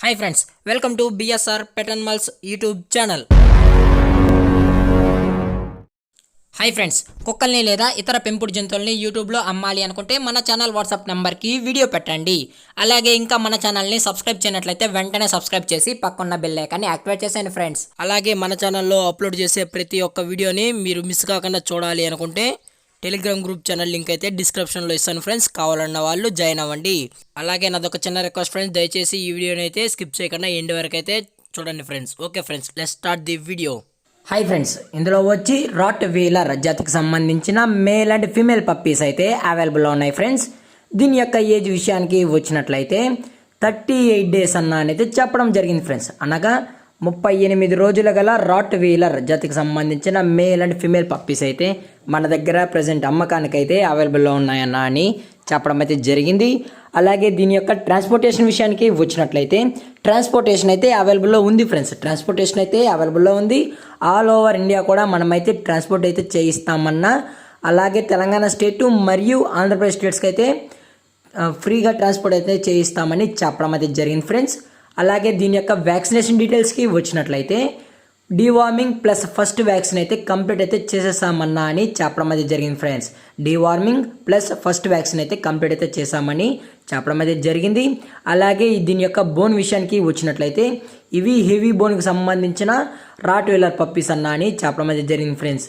Hi friends, welcome to BSR pet animals YouTube channel. Hi friends, కుక్కల్ని లేదా ఇతర పెంపుడు జంతువుల్ని యూట్యూబ్లో అమ్మాలి అనుకుంటే మన ఛానల్ వాట్సాప్ నెంబర్కి వీడియో పెట్టండి. అలాగే ఇంకా మన ఛానల్ని సబ్స్క్రైబ్ చేయనట్లయితే వెంటనే సబ్స్క్రైబ్ చేసి పక్కన్న బెల్ ఐకాన్ని యాక్టివేట్ చేసేయండి ఫ్రెండ్స్. అలాగే మన ఛానల్లో అప్లోడ్ చేసే ప్రతి ఒక్క వీడియోని మీరు మిస్ కాకుండా చూడాలి అనుకుంటే టెలిగ్రామ్ గ్రూప్ ఛానల్ లింక్ అయితే డిస్క్రిప్షన్లో ఇస్తాను ఫ్రెండ్స్, కావాలన్న వాళ్ళు జాయిన్ అవ్వండి. అలాగే నాదొక చిన్న రిక్వెస్ట్ ఫ్రెండ్స్, దయచేసి ఈ వీడియోని అయితే స్కిప్ చేయకుండా ఎండ్ వరకు అయితే చూడండి friends. Okay friends, let's start the video. Hi friends, ఇందులో వచ్చి రాట్ వీలర్ జాతికి సంబంధించిన మేల్ అండ్ ఫీమేల్ పప్పీస్ అయితే అవైలబుల్లో ఉన్నాయి ఫ్రెండ్స్. దీని యొక్క ఏజ్ విషయానికి వచ్చినట్లయితే 38 డేస్ అనేది చెప్పడం జరిగింది ఫ్రెండ్స్. అనగా 38 రోజుల గల రాట్ వీలర్ జాతికి సంబంధించిన మేల్ అండ్ ఫీమేల్ పప్పీస్ అయితే మన దగ్గర ప్రజెంట్ అమ్మకానికి అయితే అవైలబుల్లో ఉన్నాయన్న అని చెప్పడం అయితే జరిగింది. అలాగే దీని యొక్క ట్రాన్స్పోర్టేషన్ విషయానికి వచ్చినట్లయితే ట్రాన్స్పోర్టేషన్ అయితే అవైలబుల్లో ఉంది ఫ్రెండ్స్. ట్రాన్స్పోర్టేషన్ అయితే అవైలబుల్లో ఉంది. ఆల్ ఓవర్ ఇండియా కూడా మనమైతే ట్రాన్స్పోర్ట్ అయితే చేయిస్తామన్నా, అలాగే తెలంగాణ స్టేటు మరియు ఆంధ్రప్రదేశ్ స్టేట్స్కి అయితే ఫ్రీగా ట్రాన్స్పోర్ట్ అయితే చేయిస్తామని చెప్పడం అయితే జరిగింది ఫ్రెండ్స్. అలాగే దీని యొక్క వ్యాక్సినేషన్ డీటెయిల్స్కి వచ్చినట్లయితే డీవార్మింగ్ ప్లస్ ఫస్ట్ వ్యాక్సిన్ అయితే కంప్లీట్ అయితే చేసేసామన్నా అని చెప్పడం అయితే జరిగింది friends. Deworming plus first vaccine అయితే కంప్లీట్ అయితే చేసామని చెప్పడం అయితే జరిగింది. అలాగే దీని యొక్క బోన్ విషయానికి వచ్చినట్లయితే ఇవి హెవీ బోన్కి సంబంధించిన రాట్ వీలర్ పప్పీస్ అన్నా అని చెప్పడం అయితే జరిగింది ఫ్రెండ్స్.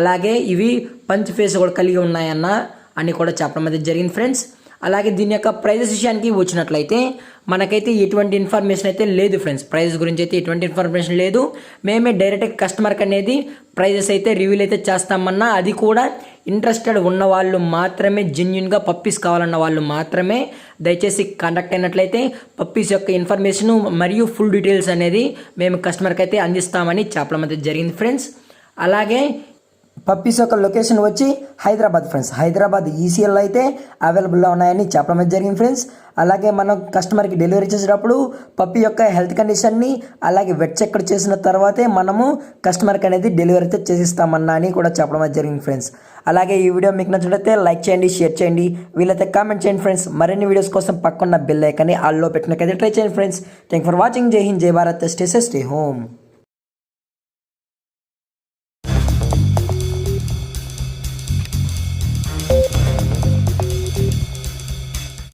అలాగే ఇవి పంచ్ ఫేస్ కూడా కలిగి ఉన్నాయన్న అని కూడా చెప్పడం అయితే జరిగింది ఫ్రెండ్స్. అలాగే దీని యొక్క ప్రైజెస్ విషయానికి వచ్చినట్లయితే మనకైతే ఎటువంటి ఇన్ఫర్మేషన్ అయితే లేదు ఫ్రెండ్స్. ప్రైజెస్ గురించి అయితే ఎటువంటి ఇన్ఫర్మేషన్ లేదు. మేమే డైరెక్ట్ కస్టమర్కి అనేది ప్రైజెస్ అయితే రివీల్ అయితే చేస్తామన్నా, అది కూడా ఇంట్రెస్టెడ్ ఉన్న వాళ్ళు మాత్రమే, జెన్యున్గా పప్పీస్ కావాలన్న వాళ్ళు మాత్రమే దయచేసి కాంటాక్ట్ అయినట్లయితే పప్పీస్ యొక్క ఇన్ఫర్మేషన్ మరియు ఫుల్ డీటెయిల్స్ అనేది మేము కస్టమర్కి అయితే అందిస్తామని చెప్పడం అయితే జరిగింది ఫ్రెండ్స్. అలాగే పప్పీస్ యొక్క లొకేషన్ వచ్చి హైదరాబాద్ ఫ్రెండ్స్. హైదరాబాద్ ఈసీఎల్ అయితే అవైలబుల్లో ఉన్నాయని చెప్పడం జరిగింది ఫ్రెండ్స్. అలాగే మనం కస్టమర్కి డెలివరీ చేసేటప్పుడు పప్పీ యొక్క హెల్త్ కండిషన్ని అలాగే వెట్ చెక్ చేసిన తర్వాతే మనము కస్టమర్కి అనేది డెలివరీ అయితే చేసిస్తామన్నా అని కూడా చెప్పడం జరిగింది ఫ్రెండ్స్. అలాగే ఈ వీడియో మీకు నచ్చినట్లయితే లైక్ చేయండి, షేర్ చేయండి, వీలైతే కామెంట్ చేయండి ఫ్రెండ్స్. మరిన్ని వీడియోస్ కోసం పక్కన్న బెల్ ఐకాన్ని ఆల్లో పెట్టినకైతే ట్రై చేయండి ఫ్రెండ్స్. Thank for watching. జై హింద్, జై Bharat, stay safe, stay home.